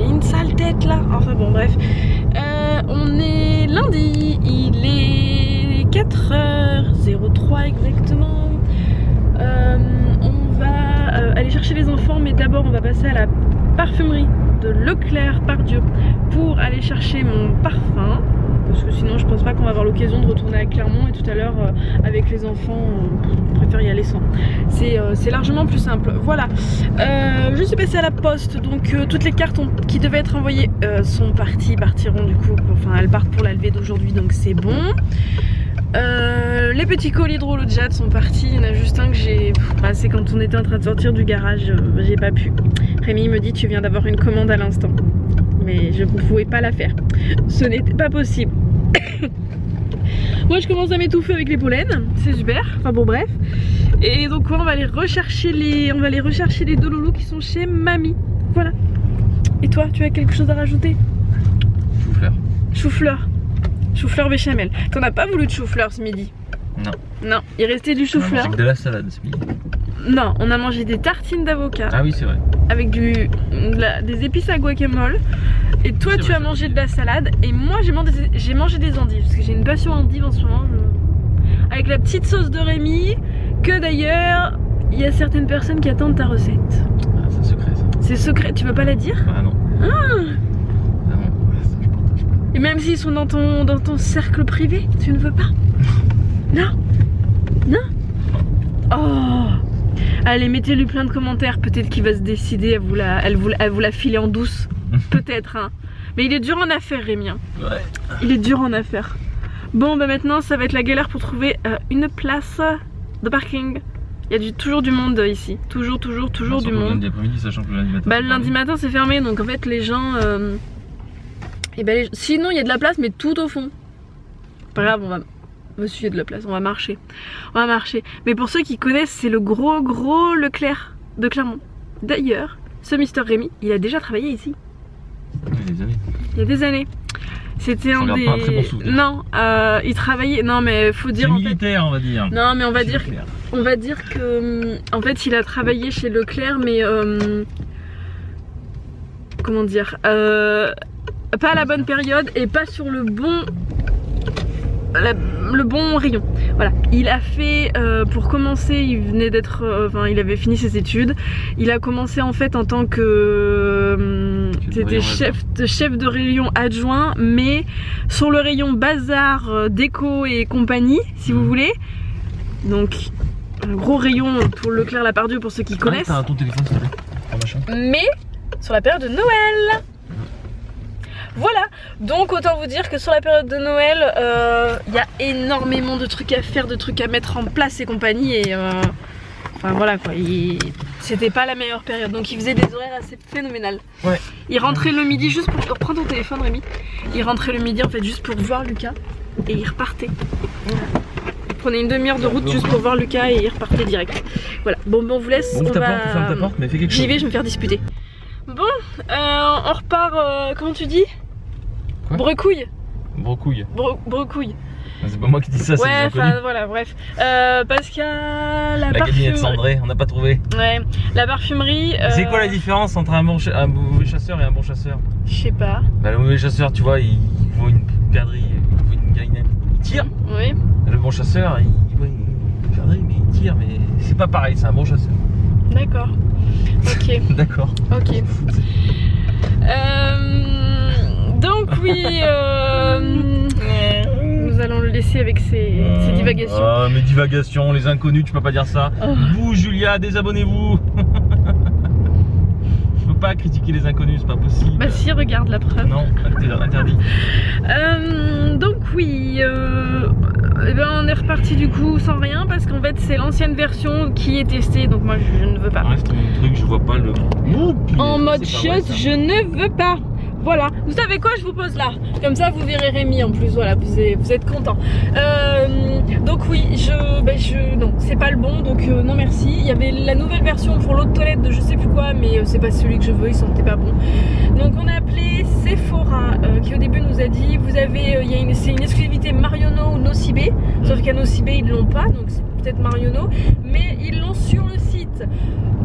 j'ai une sale tête là. Enfin bon bref. On est lundi, il est 4h03 exactement. On va aller chercher les enfants, mais d'abord on va passer à la parfumerie de Leclerc Pardieu pour aller chercher mon parfum. Parce que sinon je pense pas qu'on va avoir l'occasion de retourner à Clermont, et tout à l'heure avec les enfants on préfère y aller sans. C'est largement plus simple. Voilà, je suis passée à la poste, donc toutes les cartes qui devaient être envoyées partiront du coup, enfin elles partent pour la levée d'aujourd'hui, donc c'est bon. Les petits colis de rouleau de jade sont partis, il y en a juste un que j'ai... c'est quand on était en train de sortir du garage, j'ai pas pu. Rémi me dit tu viens d'avoir une commande à l'instant. Mais je ne pouvais pas la faire. Ce n'était pas possible. Moi je commence à m'étouffer avec les pollens, c'est super. Enfin bon bref. Et donc on va aller rechercher les deux loulous qui sont chez mamie. Voilà. Et toi, tu as quelque chose à rajouter? Chou-fleur. Chou-fleur. Chou-fleur béchamel. T'en as pas voulu de chou-fleur ce midi? Non. Non, il restait du chou-fleur. Avec de la salade ce midi. Non, on a mangé des tartines d'avocat. Ah oui, c'est vrai. Avec des épices à guacamole. Et toi tu as mangé de la salade. Et moi j'ai mangé des endives. Parce que j'ai une passion endive en ce moment. Avec la petite sauce de Rémi. Que d'ailleurs, il y a certaines personnes qui attendent ta recette. Ah, c'est secret ça. C'est secret, tu veux pas la dire? Ah non. Ah. Ah non, ça je partage pas. Et même s'ils sont dans ton cercle privé, tu ne veux pas? Non. Non. Oh. Allez, mettez-lui plein de commentaires, peut-être qu'il va se décider à vous la filer en douce. Peut-être, hein. Mais il est dur en affaires, Rémi. Hein. Ouais. Il est dur en affaires. Bon, bah maintenant, ça va être la galère pour trouver une place de parking. Il y a toujours du monde ici. Toujours du monde. Lundi après-midi, sachant que le lundi matin. Bah, le lundi matin, c'est fermé, donc en fait, les gens. Sinon, il y a de la place, mais tout au fond. Pas grave, on va. Monsieur, il y a de la place, on va marcher. On va marcher. Mais pour ceux qui connaissent, c'est le gros Leclerc de Clermont. D'ailleurs, ce Mister Rémi, il a déjà travaillé ici. Il y a des années. Il y a des années. C'était un des... Pas un très bon souvenir. Non, il travaillait... Non mais faut dire... militaire, on va dire. Non mais on va dire que... En fait, il a travaillé chez Leclerc, mais... Comment dire, pas à la bonne période et pas sur le bon... le bon rayon. Voilà, il a fait pour commencer, il venait d'être il avait fini ses études. Il a commencé en fait en tant que c'était chef de rayon adjoint, mais sur le rayon bazar, déco et compagnie, si vous voulez. Donc un gros rayon pour Leclerc La Pardieu pour ceux qui connaissent. T'as ton téléphone s'il te plaît. Mais sur la période de Noël. Voilà, donc autant vous dire que sur la période de Noël, il y a énormément de trucs à faire, de trucs à mettre en place et compagnie. Et enfin voilà quoi, c'était pas la meilleure période, donc il faisait des horaires assez phénoménales. Ouais. Il rentrait le midi juste pour... Reprends ton téléphone Rémi. Il rentrait le midi en fait juste pour voir Lucas et il repartait. Voilà. Il prenait une demi-heure de route juste pour voir Lucas et il repartait direct. Voilà, bon on vous laisse, bon, ferme ta porte, mais fais quelque chose. J'y vais, je vais me faire disputer. Bon, on repart, comment tu dis? Quoi? Brecouille. Brocouille. Brocouille. C'est pas moi qui dis ça, c'est ouais, enfin voilà, bref. Parce qu'il y a la parfumerie de Sandré, on n'a pas trouvé. Ouais, la parfumerie. C'est quoi la différence entre un mauvais chasseur et un bon chasseur? Je sais pas. Bah, le mauvais chasseur, tu vois, il voit une perdrix, il voit une galinette, il tire. Oui. Le bon chasseur, il voit une perdrix, mais il tire, mais c'est pas pareil, c'est un bon chasseur. D'accord. Ok. D'accord. Ok. Donc oui, nous allons le laisser avec ses divagations. Ah, mes divagations, les inconnus, tu peux pas dire ça. Oh. Vous, Julia, désabonnez-vous. Je peux pas critiquer les inconnus, c'est pas possible. Bah si, regarde la preuve. Non, interdit. Donc oui, on est reparti du coup sans rien parce qu'en fait c'est l'ancienne version qui est testée, donc moi je ne veux pas. Reste mon truc, je vois pas le... En mode chose, je ne veux pas. Voilà, vous savez quoi, je vous pose là. Comme ça vous verrez Rémi en plus, voilà, vous êtes content. Donc oui, non, c'est pas le bon, donc non merci. Il y avait la nouvelle version pour l'eau de toilette de je sais plus quoi, mais c'est pas celui que je veux, il sentait pas bon. Donc on a appelé Sephora, qui au début nous a dit, vous avez, c'est une exclusivité Marionneau ou Nocibé, sauf qu'à Nocibé ils l'ont pas, donc peut-être Marionneau, mais ils l'ont sur le site.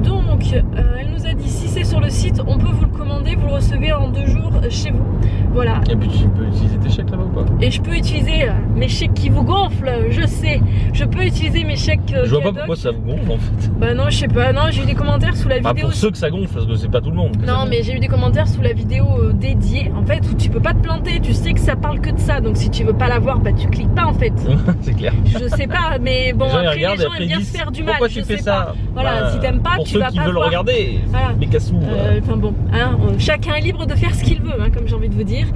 Donc elle nous a dit si c'est sur le site, on peut vous le commander, vous le recevez en 2 jours chez vous. Voilà. Et puis tu peux utiliser tes chèques là-bas ou pas? Et je peux utiliser mes chèques qui vous gonflent, je sais. Je peux utiliser mes chèques. Je vois pas pourquoi ça vous gonfle en fait. Bah non, je sais pas. Non, j'ai eu des commentaires sous la vidéo. Pour ceux que ça gonfle, parce que c'est pas tout le monde. Non, mais j'ai eu des commentaires sous la vidéo dédiée en fait où tu peux pas te planter. Tu sais que ça parle que de ça, donc si tu veux pas la voir, bah tu cliques pas en fait. C'est clair. Je sais pas, mais bon, après les gens aiment bien se faire du mal. Pourquoi tu fais ça? Voilà, si t'aimes pas, tu vas pas voir. Pour ceux qui veulent regarder, les cassous. Enfin bon, hein, chacun est libre de faire ce qu'il veut, hein, comme j'ai envie de vous dire.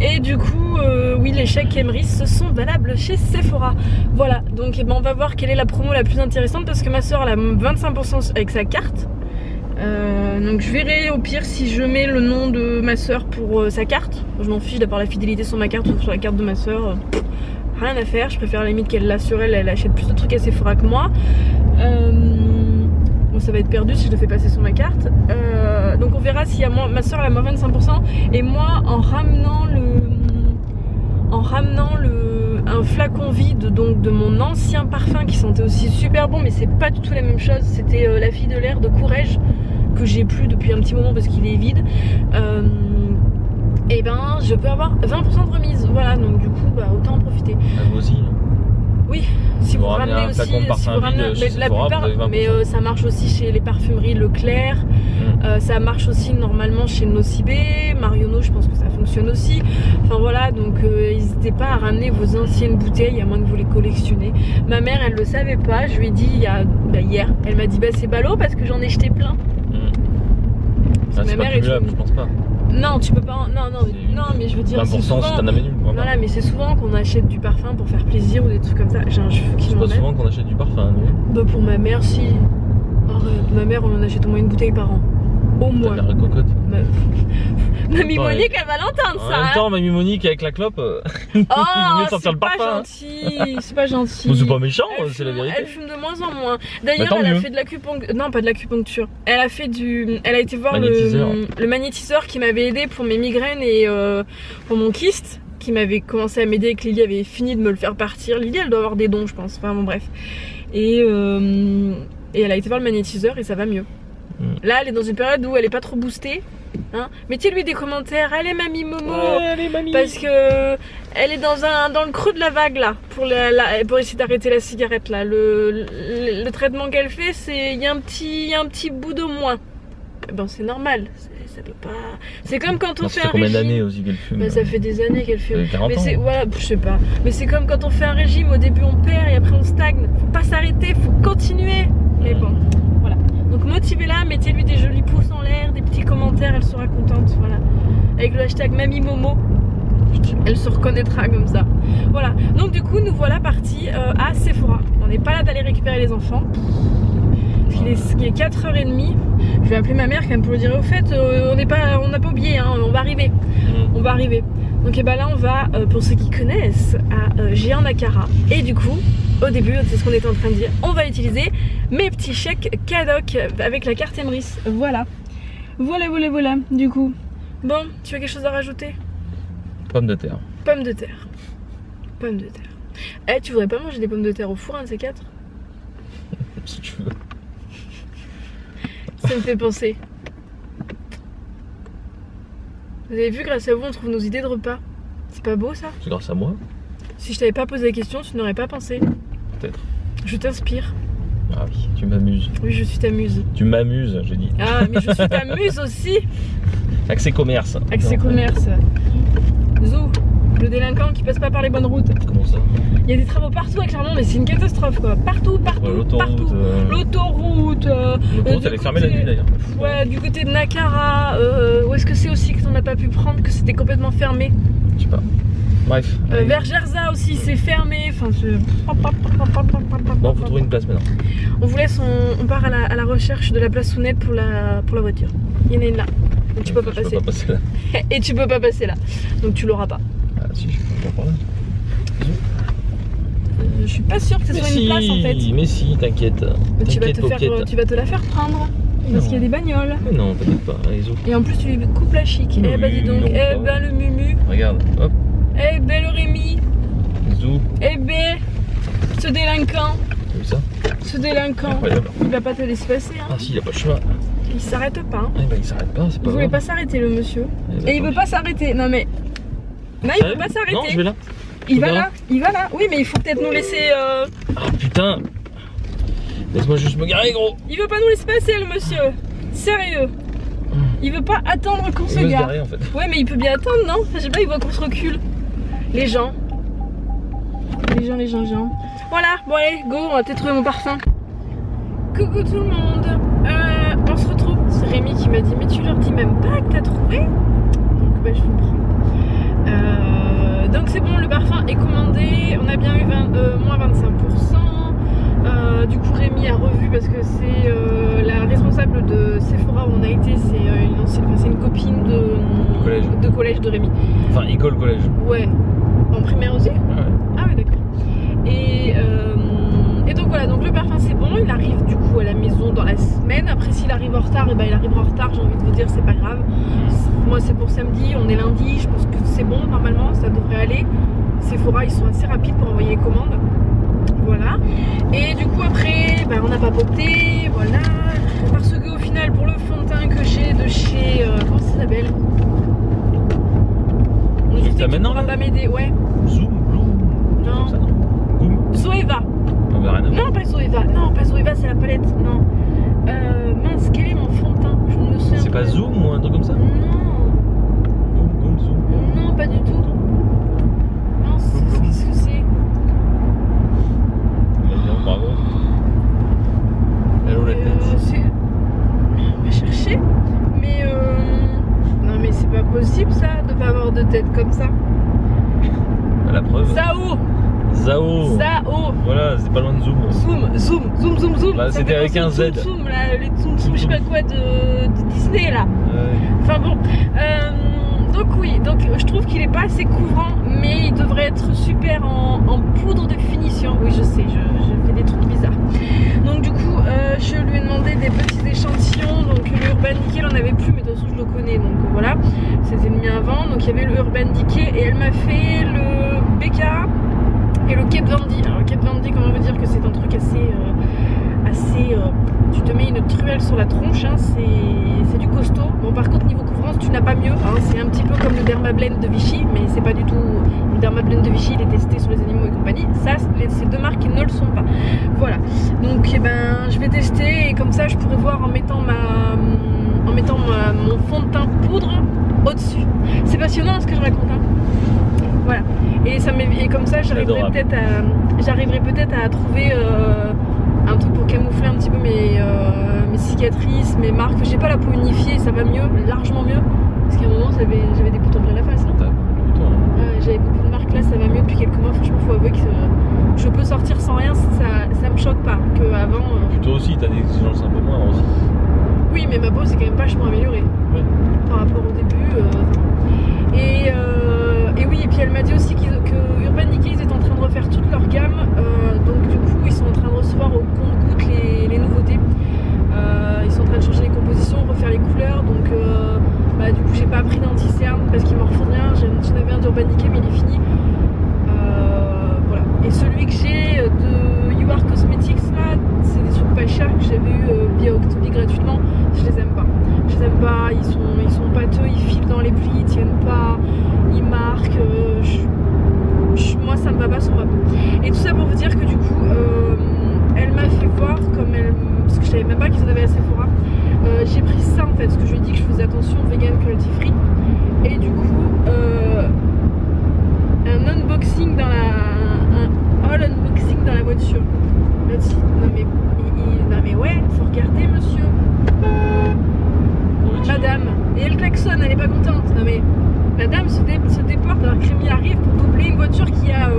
Et du coup, oui, les chèques Emrys sont valables chez Sephora. Voilà, donc on va voir quelle est la promo la plus intéressante parce que ma soeur elle a 25% avec sa carte. Donc je verrai au pire si je mets le nom de ma soeur pour sa carte. Je m'en fiche d'avoir la fidélité sur ma carte ou sur la carte de ma soeur. Rien à faire, je préfère à la limite qu'elle l'a sur elle, elle achète plus de trucs à Sephora que moi. Bon, ça va être perdu si je le fais passer sur ma carte. Donc on verra si ma soeur elle a moins 25% et moi en ramenant un flacon vide donc de mon ancien parfum qui sentait aussi super bon, mais c'est pas du tout la même chose. C'était La Fille de l'air de Courrèges que j'ai plus depuis un petit moment parce qu'il est vide. Et ben je peux avoir 20% de remise. Voilà, donc du coup bah, autant en profiter. Vous aussi. Oui, si vous ramenez aussi, si vous ramenez, la plupart, mais ça marche aussi chez les parfumeries Leclerc, ça marche aussi normalement chez Nocibé, Marionneau, je pense que ça fonctionne aussi. Enfin voilà, donc n'hésitez pas à ramener vos anciennes bouteilles, à moins que vous les collectionnez. Ma mère, elle le savait pas, je lui ai dit hier, elle m'a dit bah c'est ballot parce que j'en ai jeté plein. Ma mère, je pense pas. Non, tu peux pas. Non, mais je veux dire. 20% souvent, si t'en amènes une. Voilà, mais c'est souvent qu'on achète du parfum pour faire plaisir ou des trucs comme ça. J'ai un cheveu qui m'emmène. C'est pas souvent qu'on achète du parfum, non? Bah, pour ma mère, si. Arrête, ma mère, on en achète au moins une bouteille par an. Au moins. Ta mère est cocotte. Mamie Monique, elle va l'entendre ça. En même temps, Mamie Monique avec la clope. Oh, sortir le parfum. C'est pas gentil. C'est pas méchant, c'est la vérité. Elle fume de moins en moins. D'ailleurs, elle a fait de l'acupuncture. Non, pas de l'acupuncture. Elle a fait Elle a été voir le magnétiseur qui m'avait aidé pour mes migraines et pour mon kyste, qui m'avait commencé à m'aider et que Lily avait fini de me le faire partir. Lily, elle doit avoir des dons, je pense. Enfin bon, bref. Et elle a été voir le magnétiseur et ça va mieux. Là, elle est dans une période où elle est pas trop boostée. Hein, mettez-lui des commentaires, allez mamie Momo, allez, mamie. Parce que elle est dans le creux de la vague là pour essayer d'arrêter la cigarette là. Le traitement qu'elle fait, c'est il y a un petit bout de moins. Bon, c'est normal, ça peut pas. C'est comme quand on fait un régime. Ça fait combien d'années aussi qu'elle fume? Bah, ça fait des années qu'elle fume. 40 ans. Mais voilà, je sais pas. Mais c'est comme quand on fait un régime, au début on perd et après on stagne. Faut pas s'arrêter, faut continuer. Mais bon, voilà. Donc motivez-la, mettez-lui des jolis pouces en l'air, des petits commentaires, elle sera contente, voilà. Avec le hashtag Mamie Momo, elle se reconnaîtra comme ça. Voilà, donc du coup nous voilà partis à Sephora. On n'est pas là d'aller récupérer les enfants. Il est 4h30. Je vais appeler ma mère quand même pour lui dire au fait, on n'a pas oublié, hein, on va arriver. On va arriver. Donc et ben là on va, pour ceux qui connaissent, à Géant Nakara. Et du coup, au début, c'est ce qu'on était en train de dire, on va utiliser mes petits chèques cadoc avec la carte Emrys. Voilà. Voilà, du coup. Bon, tu as quelque chose à rajouter? Pommes de terre. Pommes de terre. Pommes de terre. Eh, tu voudrais pas manger des pommes de terre au four, un de ces quatre? Si tu veux. Ça me fait penser. Vous avez vu, grâce à vous, on trouve nos idées de repas. C'est pas beau ça? C'est grâce à moi. Si je t'avais pas posé la question, tu n'aurais pas pensé. Peut-être. Je t'inspire. Ah oui, tu m'amuses. Oui, je suis ta muse. Tu m'amuses, j'ai dit. Ah, mais je suis ta muse aussi. Accès commerce. Accès commerce. Zou, le délinquant qui passe pas par les bonnes routes. Comment ça? Il y a des travaux partout à Clermont, mais c'est une catastrophe quoi. Partout. L'autoroute. L'autoroute. L'autoroute, elle est fermée la nuit d'ailleurs. Ouais, du côté de Nakara. Où est-ce que c'est aussi que t'en as pas pu prendre, que c'était complètement fermé? Je sais pas. Bref. Vers Gerza aussi, c'est fermé. Enfin, bon, faut trouver une place maintenant. On vous laisse, on part à la recherche de la place Sounette pour la voiture. Il y en a une là. Donc tu peux pas passer. Peux pas passer là. Et tu peux pas passer là. Donc tu l'auras pas. Ah si, je peux pas par là. Je suis pas sûre que ce soit une place en fait. Mais si, t'inquiète. Tu vas te la faire prendre. Parce qu'il y a des bagnoles. Mais non, t'inquiète pas. Allez, et en plus tu lui coupes la chic. Eh bah dis donc, eh ben le Mumu. Regarde, hop. Eh ben le Rémi. Zou. Eh ben. Ce délinquant. T'as vu ça? Ce délinquant. Incroyable. Il va pas te laisser passer. Hein. Ah si, il a pas le choix. Il s'arrête pas. Hein. Eh ben il s'arrête pas, c'est pas Il voulait grave. pas s'arrêter le monsieur. Eh ben, Et il veut pas s'arrêter. Non mais. Non, il veut pas Non, s'arrêter. je vais là. Il va Regarde. là. Il va là. Oui, mais il faut peut-être nous laisser. Ah putain. Laisse-moi juste me garer, gros. Il veut pas nous laisser passer le monsieur. Sérieux. Il veut pas attendre qu'on se Il veut se gare. garer en fait. Ouais, mais il peut bien attendre, non? Enfin, je sais pas, il voit qu'on se recule. Les gens. Les gens. Voilà, bon allez, go, on va peut-être trouver mon parfum. Coucou tout le monde. On se retrouve. C'est Rémi qui m'a dit, mais tu leur dis même pas que t'as trouvé? Donc bah je vous prends. Donc c'est bon, le parfum est commandé. On a bien eu moins 25%. Du coup Rémi a revu parce que c'est la responsable de Sephora où on a été, c'est une copine de collège de Rémi. Enfin, école, collège. Ouais. En primaire aussi? Ouais. Ah ouais, d'accord. Et donc voilà, donc le parfum c'est bon, il arrive du coup à la maison dans la semaine. Après s'il arrive en retard, et ben il arrivera en retard, j'ai envie de vous dire, c'est pas grave. Moi c'est pour samedi, on est lundi, je pense que c'est bon normalement, ça devrait aller. Sephora ils sont assez rapides pour envoyer les commandes. Voilà. Et du coup après, ben, on n'a pas papoté, voilà. Parce qu'au final pour le fond de teint que j'ai de chez... comment ça s'appelle? Tu t'as maintenant là? Pas m'aider, ouais. Zoom, Bloom. Non. Comme ça, non? Goom. Zoeva. On verra rien. Non, pas Zoeva. Non, pas Zoeva, c'est la palette. Non. Mince, quel est mon fond de teint? Je me souviens. C'est pas Zoom ou un truc comme ça? Non. Goom, Zoom. Non, pas du tout. Mince, qu'est-ce que c'est? Bien, bravo. Hello la tête. On va chercher. Mais non, mais c'est pas possible ça, de pas avoir de tête comme ça. La preuve. Zao. Zao. Voilà, c'est pas loin de Zoom. Zoom. Bah, Ça c'était fait avec un penser Z. au Zoom, là, les Zoom, je sais pas quoi de Disney là. Ouais. Enfin bon. Donc oui, donc je trouve qu'il est pas assez couvrant, mais il devrait être super en poudre de finition. Oui, je sais, je fais des trucs bizarres. Donc du coup, je lui ai demandé des petits échantillons. Donc le Urban Decay, il en avait plus, mais de toute façon je le connais, donc voilà. C'était le mien avant. Donc il y avait le Urban Decay et elle m'a fait le BK et le Cape Vendy. Alors le Cape Vendy, comment on veut dire que c'est un truc assez tu te mets une truelle sur la tronche, hein, c'est du costaud. Bon, par contre niveau couvrance tu n'as pas mieux, hein, c'est un petit peu comme le Dermablend de Vichy, mais c'est pas du tout le Dermablend de Vichy, il est testé sur les animaux et compagnie. Ça, c'est deux marques qui ne le sont pas. Voilà, donc eh ben je vais tester et comme ça je pourrais voir en mettant mon fond de teint poudre au-dessus. C'est passionnant ce que je raconte, hein. Voilà, et comme ça j'arriverai peut-être à trouver un truc pour camoufler un petit peu mes cicatrices, mes marques. J'ai pas la peau unifiée, ça va mieux, largement mieux. Parce qu'à un moment j'avais des boutons plein la face. Hein. J'avais beaucoup de marques, là ça va mieux depuis quelques mois. Franchement faut avouer que je peux sortir sans rien, ça me choque pas. Qu'avant. Puis toi aussi t'as des exigences un peu moins aussi. Oui, mais ma peau c'est quand même vachement améliorée. Ouais. Par rapport au début. Et oui, et puis elle m'a dit aussi que Urban Decay ils étaient en train de refaire toute leur gamme, donc du coup ils sont en train de recevoir au compte-gouttes les nouveautés. Ils sont en train de changer les compositions, refaire les couleurs, donc du coup j'ai pas pris d'anti-cerne parce qu'il m'en refont rien. J'en avais un d'Urban Decay mais il est fini. Voilà. Et celui que j'ai de You Are Cosmetics là, c'est des trucs pas chers que j'avais eu via Octoly gratuitement. Je les aime pas. Ils sont pâteux, ils filent dans les plis, ils tiennent pas, ils marquent. Moi ça me va pas sur ma peau. Et tout ça pour vous dire que du coup elle m'a fait voir parce que je savais même pas qu'ils en avaient à Sephora. J'ai pris ça en fait, parce que je lui ai dit que je faisais attention vegan cruelty free. Et du coup un unboxing dans la voiture. Non mais ouais, faut regarder monsieur. Madame, et elle klaxonne, elle est pas contente. Non mais la dame se déporte alors que Rémi arrive pour doubler une voiture qui a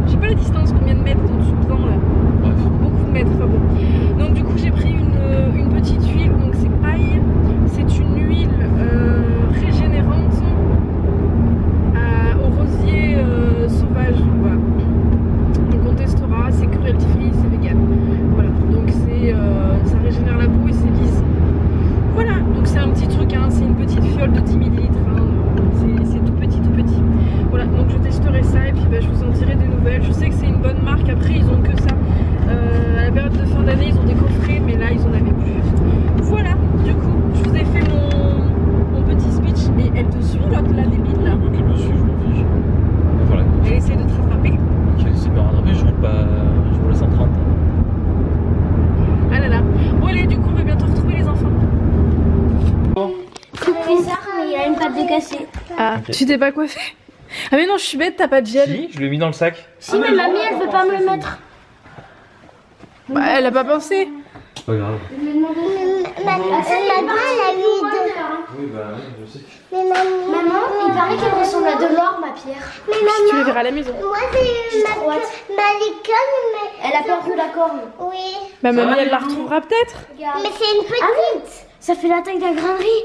je sais pas la distance, combien de mètres au-dessus de temps là. Bref. Beaucoup de mètres, enfin bon. Donc du coup j'ai pris une petite huile, donc c'est paille. C'est une huile régénérante au rosier sauvage. Voilà. Donc on testera, c'est cruelty free, c'est vegan. Voilà, donc ça régénère la peau et c'est lisse. Voilà, donc c'est un petit truc, hein, c'est une petite fiole de 10 ml, hein, c'est tout petit. Voilà, donc je testerai ça et puis je vous en dirai des nouvelles. nouvelles. Je sais que c'est une bonne marque, après ils ont que ça. À la période de fin d'année ils ont des coffrets, mais là ils en avaient plus. Voilà, du coup je vous ai fait mon petit speech. Et elle te suit l'autre là, débile là? Je me suis, je m'en fiche. Voilà. Elle essaie de te rattraper. J'ai essayé de me rattraper, je roule à 130. Ah là là. Bon allez, du coup on va bientôt retrouver les enfants. C'est bizarre, mais il a une patte de cassé. Ah, Ok. tu t'es pas coiffé? Ah mais non, je suis bête, t'as pas de gel. Si, je l'ai mis dans le sac. Si, mais mamie, elle veut pas me le mettre. Bah elle a pas pensé. C'est pas grave. Maman, elle a eu de... Oui, bah oui, je sais. Maman, il paraît qu'elle ressemble à de l'or, ma pierre. Mais Tu les verras à la maison. moi j'ai eu ma licorne, mais... Elle a perdu la corne. Oui. Bah mamie va, elle la Lulu retrouvera peut-être. Mais c'est une petite. Ah oui, ça fait la taille d'un grainerie.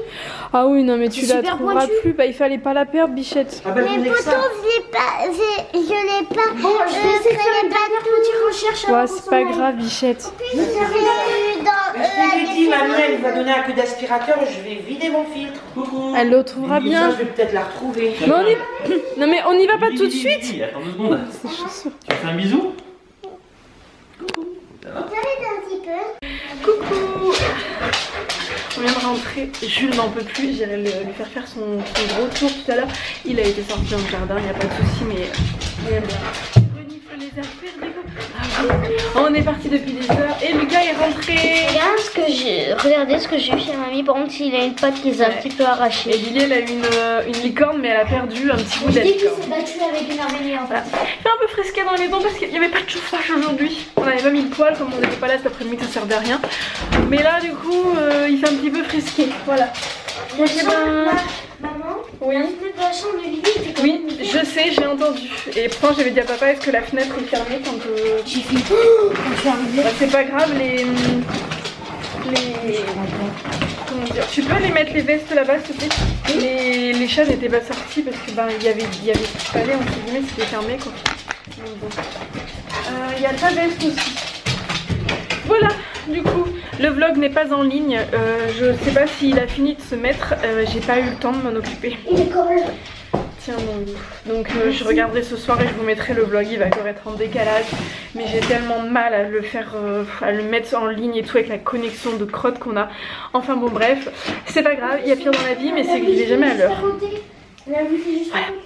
Ah oui non mais tu C'est la super trouveras pointu. plus. Bah il fallait pas la perdre Bichette. Mais pourtant, je l'ai pas. Bon, je vais essayer de faire une dernière petite recherche. Ouais c'est pas grave Bichette. Je l'ai eu dans Je lui ai dit, mamie, elle va donner un coup d'aspirateur, je vais vider mon filtre. Coucou. Elle le trouvera Ça, bien. je vais peut-être la retrouver. Mais on y... Non mais on y va pas tout de suite. Attends 2 secondes. Tu fais un bisou? un petit peu. Coucou. On vient de rentrer, Jules n'en peut plus, j'irai lui faire son gros tour tout à l'heure. Il a été sorti dans le jardin, il n'y a pas de souci, mais il aime bien. Renifle les affaires, du coup. Ah oui. On est parti depuis des heures et Lucas est rentré. Regardez ce que j'ai eu chez mamie. Par contre, il a une patte qui s'est un petit peu arrachée. Et Lily elle a eu une licorne mais elle a perdu un petit bout de la licorne. s'est battu avec une araignée en fait. Voilà. Il fait un peu frisqué dans les dents parce qu'il n'y avait pas de chauffage aujourd'hui. On n'avait pas mis le poêle comme on n'était pas là cet après-midi, ça servait à rien. Mais là du coup il fait un petit peu frisqué. Voilà. Donc, eh ben... Maman, Oui. la fenêtre de la chambre de Lily était comme Oui, je sais, j'ai entendu. Et pourtant j'avais dit à papa, est-ce que la fenêtre est fermée quand j'ai fait quand je suis arrivée. Bah, c'est pas grave, les... Comment dire? Tu peux les mettre les vestes là-bas s'il te plaît? Les chats n'étaient pas sortis parce que ben il y avait ce qu'il fallait entre guillemets, c'était fermé quoi. Donc bon. Il y a ta veste aussi. Voilà, du coup, le vlog n'est pas en ligne. Je sais pas s'il a fini de se mettre. J'ai pas eu le temps de m'en occuper. Il est colle. Tiens mon donc je regarderai ce soir et je vous mettrai le vlog, il va encore être en décalage. Mais j'ai tellement de mal à le faire, à le mettre en ligne et tout avec la connexion de crotte qu'on a. Enfin bon bref, c'est pas grave, il y a pire dans la vie mais c'est que je vais jamais à l'heure. La vue, c'est juste à côté.